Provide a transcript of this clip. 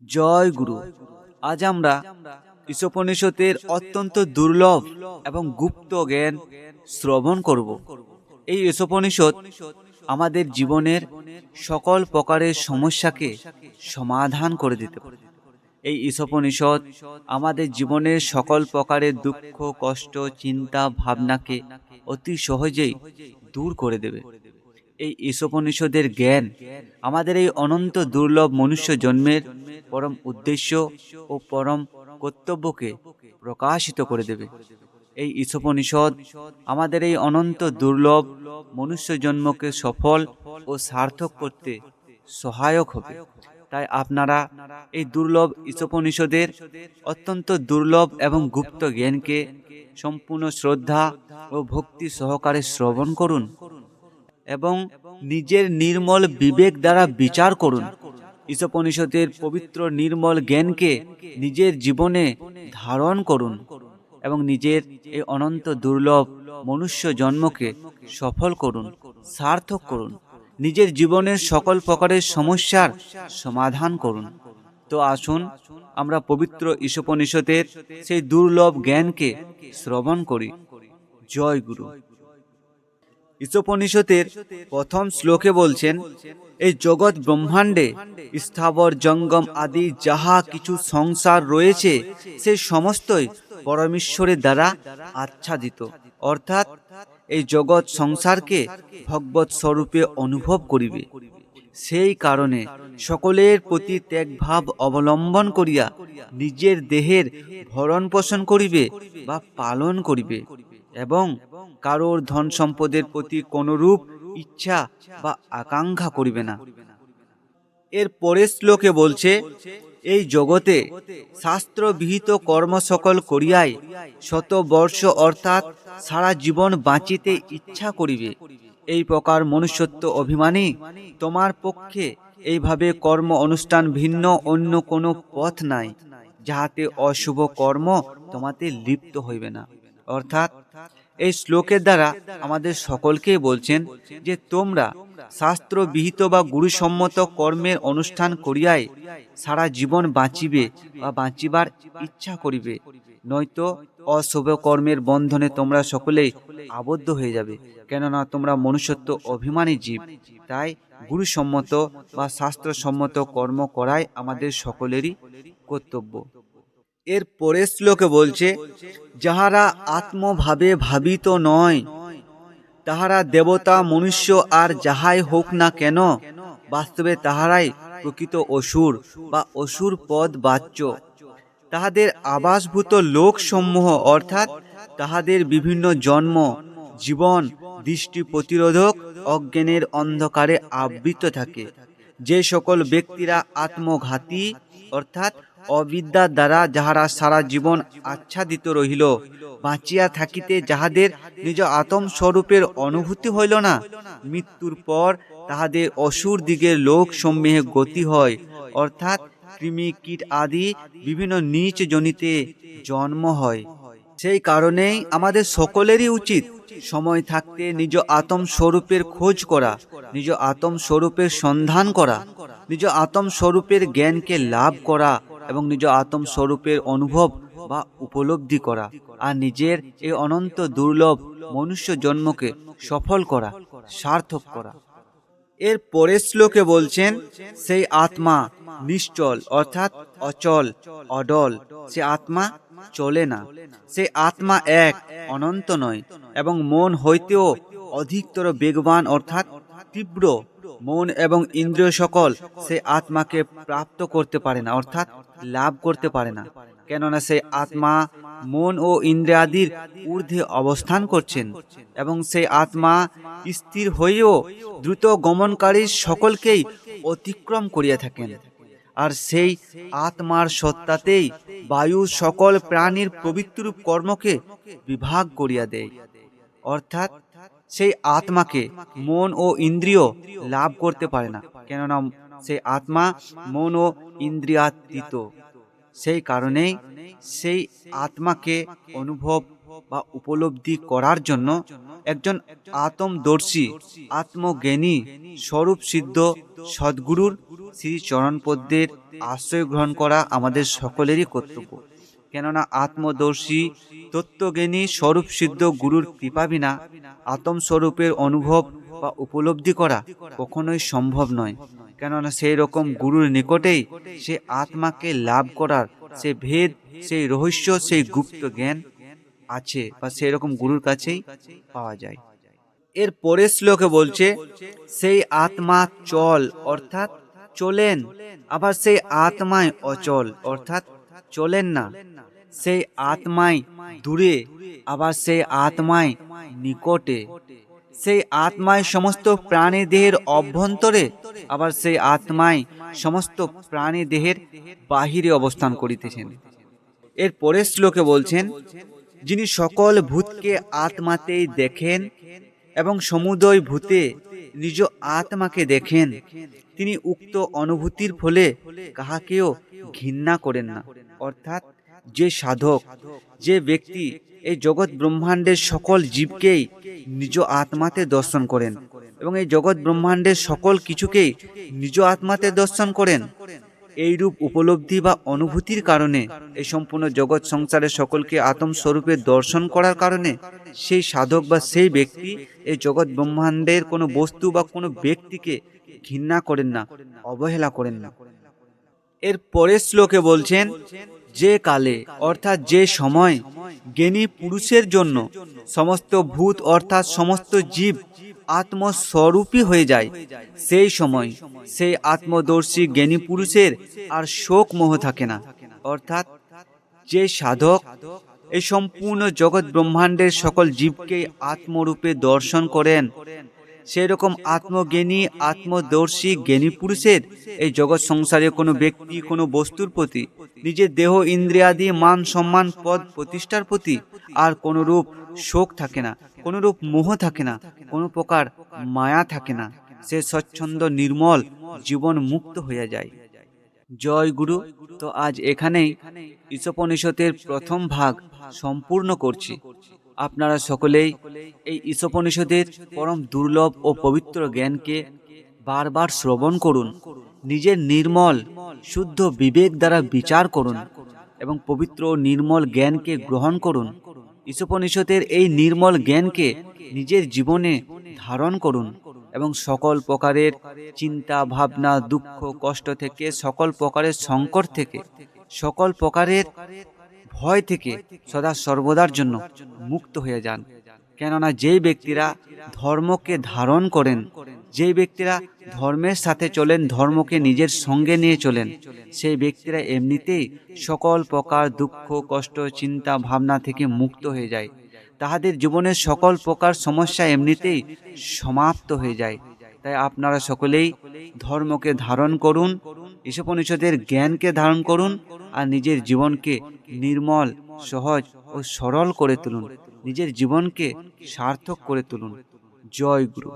জয় গুরু। আজ আমরা ঈশোপনিষদের অত্যন্ত দুর্লভ এবং গুপ্ত জ্ঞান শ্রবণ করব। এই ঈশোপনিষদ আমাদের জীবনের সকল প্রকারের সমস্যাকে সমাধান করে দিতে পারে। এই ঈশোপনিষদ আমাদের জীবনের সকল প্রকারের দুঃখ, কষ্ট, চিন্তা, ভাবনাকে অতি সহজেই দূর করে দেবে। এই ঈশোপনিষদের জ্ঞান আমাদের এই অনন্ত দুর্লভ মনুষ্য জন্মের পরম উদ্দেশ্য ও পরম কর্তব্যকে প্রকাশিত করে দেবে। এই ঈশোপনিষদ আমাদের এই অনন্ত দুর্লভ মনুষ্য জন্মকে সফল ও সার্থক করতে সহায়ক হবে। তাই আপনারা এই দুর্লভ ঈশোপনিষদের অত্যন্ত দুর্লভ এবং গুপ্ত জ্ঞানকে সম্পূর্ণ শ্রদ্ধা ও ভক্তি সহকারে শ্রবণ করুন এবং নিজের নির্মল বিবেক দ্বারা বিচার করুন। ঈশোপনিষদের পবিত্র নির্মল জ্ঞানকে নিজের জীবনে ধারণ করুন এবং নিজের এই অনন্ত দুর্লভ মনুষ্য জন্মকে সফল করুন, সার্থক করুন। নিজের জীবনের সকল প্রকারের সমস্যার সমাধান করুন। তো আসুন আমরা পবিত্র ঈশোপনিষদের সেই দুর্লভ জ্ঞানকে শ্রবণ করি। জয় গুরু। ঈশোপনিষদের প্রথম শ্লোকে বলছেন, এই জগৎ ব্রহ্মাণ্ডে স্থাবর জঙ্গম আদি যাহা কিছু সংসার রয়েছে সে সমস্তই পরমেশ্বরের দ্বারা আচ্ছাদিত। অর্থাৎ এই জগৎ সংসারকে ভগবৎ স্বরূপে অনুভব করিবে। সেই কারণে সকলের প্রতি ত্যাগভাব অবলম্বন করিয়া নিজের দেহের ভরণ পোষণ করিবে বা পালন করিবে এবং কারোর ধন সম্পদের প্রতি কোনরূপ ইচ্ছা বা আকাঙ্ক্ষা করিবে না। এর পরের শ্লোকে বলছে, এই জগতে শাস্ত্রবিহিত কর্ম সকল করিয়াই শত বর্ষ অর্থাৎ সারা জীবন বাঁচিতে ইচ্ছা করিবে। এই প্রকার মনুষ্যত্ব অভিমানী তোমার পক্ষে এইভাবে কর্ম অনুষ্ঠান ভিন্ন অন্য কোনো পথ নাই, যাহাতে অশুভ কর্ম তোমাতে লিপ্ত হইবে না। অর্থাৎ এই শ্লোকের দ্বারা আমাদের সকলকেই বলছেন যে তোমরা শাস্ত্রবিহিত বা গুরুসম্মত কর্মের অনুষ্ঠান করিয়াই সারা জীবন বাঁচিবে বা বাঁচিবার ইচ্ছা করিবে, নয়তো অশুভ কর্মের বন্ধনে তোমরা সকলেই আবদ্ধ হয়ে যাবে। কেননা তোমরা মনুষ্যত্ব অভিমানী জীব। তাই গুরুসম্মত বা শাস্ত্রসম্মত কর্ম করাই আমাদের সকলেরই কর্তব্য। এর পরের শ্লোকে বলছে, যাহারা আত্মভাবে ভাবিত নয় তাহারা দেবতা মনুষ্য আর যাহাই হোক না কেন, বাস্তবে তাহারাই প্রকৃত অসুর বা অসুর পদ বাচ্য। তাহাদের আবাসভূত লোকসমূহ অর্থাৎ তাহাদের বিভিন্ন জন্ম জীবন দৃষ্টি প্রতিরোধক অজ্ঞানের অন্ধকারে আবৃত থাকে। যে সকল ব্যক্তিরা আত্মঘাতী অর্থাৎ অবিদ্যার দ্বারা যাহারা সারা জীবন আচ্ছাদিত রহিল, বাঁচিয়া থাকিতে যাহাদের নিজ আত্মস্বরূপের অনুভূতি হইল না, মৃত্যুর পর তাহাদের অসুর দিগের লোক সমূহে গতি হয়, অর্থাৎ কৃমি কীট আদি বিভিন্ন নীচ জনিতে জন্ম হয়। সেই কারণেই আমাদের সকলেরই উচিত সময় থাকতে নিজ আত্মস্বরূপের খোঁজ করা, নিজ আত্মস্বরূপের সন্ধান করা, নিজ আত্মস্বরূপের জ্ঞানকে লাভ করা এবং নিজ আত্মস্বরূপের অনুভব বা উপলব্ধি করা, আর নিজের এই অনন্ত দুর্লভ মনুষ্য জন্মকে সফল করা, সার্থক করা। এর পরের শ্লোকে বলছেন, সেই আত্মা নিশ্চল অর্থাৎ অচল অডল, সে আত্মা চলে না। সে আত্মা এক, অনন্ত নয় এবং মন হইতেও অধিকতর বেগবান অর্থাৎ তীব্র। মন এবং ইন্দ্রিয় সকল সে আত্মাকে প্রাপ্ত করতে পারে না অর্থাৎ লাভ করতে পারে না। কেননা সেই আত্মা মন ও ইন্দ্রিয়াদির ঊর্ধ্বে অবস্থান করছেন এবং সেই আত্মা স্থির হয়েও দ্রুত গমনকারী সকলকেই অতিক্রম করিয়া থাকেন। আর সেই আত্মার সত্তাতেই বায়ু সকল প্রাণীর পবিত্র কর্মকে বিভাগ করিয়া দেয়। অর্থাৎ সেই আত্মাকে মন ও ইন্দ্রিয় লাভ করতে পারে না, কেননা সেই আত্মা মন ও ইন্দ্রিয়াতীত। সেই কারণেই সেই আত্মাকে অনুভব বা উপলব্ধি করার জন্য একজন আত্মদর্শী, আত্মজ্ঞানী, স্বরূপ সিদ্ধ সদ্গুরুর শ্রীচরণপদ্মের আশ্রয় গ্রহণ করা আমাদের সকলেরই কর্তব্য। কেননা আত্মদর্শী, তত্ত্বজ্ঞানী, স্বরূপ সিদ্ধ গুরুর কৃপা বিনা আত্মস্বরূপের অনুভব বা উপলব্ধি করা কখনোই সম্ভব নয়। কেননা সেই রকম গুরুর নিকটেই সে আত্মাকে লাভ করার সে ভেদ, সেই রহস্য, সেই গুপ্ত জ্ঞান আছে, বা সেই রকম গুরুর কাছেই পাওয়া যায়। এর পরের শ্লোকে বলছে, সেই আত্মা চল অর্থাৎ চলেন, আবার সেই আত্মায় অচল অর্থাৎ চলেন না। সেই আত্মায় দূরে, আবার সেই আত্মায় নিকটে। সেই আত্মায় সমস্ত প্রাণী দেহের অভ্যন্তরে, আবার সেই আত্মায় সমস্ত প্রাণী দেহের বাহিরে অবস্থান করিতেছেন। এর পরের শ্লোকে বলছেন, যিনি সকল ভূতকে আত্মাতেই দেখেন এবং সমুদয় ভূতে নিজ আত্মাকে দেখেন, তিনি উক্ত অনুভূতির ফলে কাহাকেও ঘৃণা করেন না। অর্থাৎ যে সাধক, যে ব্যক্তি এই জগৎ ব্রহ্মাণ্ডের সকল জীবকেই নিজ আত্মাতে দর্শন করেন এবং এই জগৎ ব্রহ্মাণ্ডের সকল কিছুকেই নিজ আত্মাতে দর্শন করেন, এইরূপ উপলব্ধি বা অনুভূতির কারণে এই সম্পূর্ণ জগৎ সংসারের সকলকে আত্মস্বরূপে দর্শন করার কারণে সেই সাধক বা সেই ব্যক্তি এই জগৎ ব্রহ্মাণ্ডের কোনো বস্তু বা কোনো ব্যক্তিকে ঘৃণা করেন না, অবহেলা করেন না। এর পরের শ্লোকে বলছেন, যে কালে অর্থাৎ যে সময় জ্ঞানী পুরুষের জন্য সমস্ত ভূত অর্থাৎ সমস্ত জীব আত্মস্বরূপী হয়ে যায়, সেই সময় সেই আত্মদর্শী জ্ঞানী পুরুষের আর শোক মোহ থাকে না। অর্থাৎ যে সাধক এই সম্পূর্ণ জগৎ ব্রহ্মাণ্ডের সকল জীবকে আত্মরূপে দর্শন করেন, সেই রকম আত্মজ্ঞানী, আত্মদর্শী জ্ঞানী পুরুষের এই জগৎ সংসারে কোনো ব্যক্তি, কোনো বস্তুর প্রতি, নিজের দেহ ইন্দ্রিয়াদি, মান সম্মান, পদ প্রতিষ্ঠার প্রতি আর কোনো রূপ শোক থাকে না, কোনো রূপ মোহ থাকে না, কোনো প্রকার মায়া থাকে না। সে স্বচ্ছন্দ নির্মল জীবন মুক্ত হয়ে যায়। জয় গুরু। তো আজ এখানেই ঈশোপনিষদের প্রথম ভাগ সম্পূর্ণ করছি। আপনারা সকলেই এই ঈশোপনিষদের পরম দুর্লভ ও পবিত্র জ্ঞানকে বারবার শ্রবণ করুন, নিজের নির্মল শুদ্ধ বিবেক দ্বারা বিচার করুন এবং পবিত্র ও নির্মল জ্ঞানকে গ্রহণ করুন। ঈশোপনিষদের এই নির্মল জ্ঞানকে নিজের জীবনে ধারণ করুন এবং সকল প্রকারের চিন্তা, ভাবনা, দুঃখ, কষ্ট থেকে, সকল প্রকারের সংকট থেকে, সকল প্রকারের ভয় থেকে সদা সর্বদার জন্য মুক্ত হয়ে যান। কেননা যেই ব্যক্তিরা ধর্মকে ধারণ করেন, যেই ব্যক্তিরা ধর্মের সাথে চলেন, ধর্মকে নিজের সঙ্গে নিয়ে চলেন, সেই ব্যক্তিরা এমনিতেই সকল প্রকার দুঃখ, কষ্ট, চিন্তা, ভাবনা থেকে মুক্ত হয়ে যায়। তাহাদের জীবনের সকল প্রকার সমস্যা এমনিতেই সমাপ্ত হয়ে যায়। তাই আপনারা সকলেই ধর্মকে ধারণ করুন, ঈশোপনিষদের জ্ঞানকে ধারণ করুন আর নিজের জীবনকে নির্মল, সহজ ও সরল করে তুলুন, নিজের জীবনকে সার্থক করে তুলুন। জয় গুরু।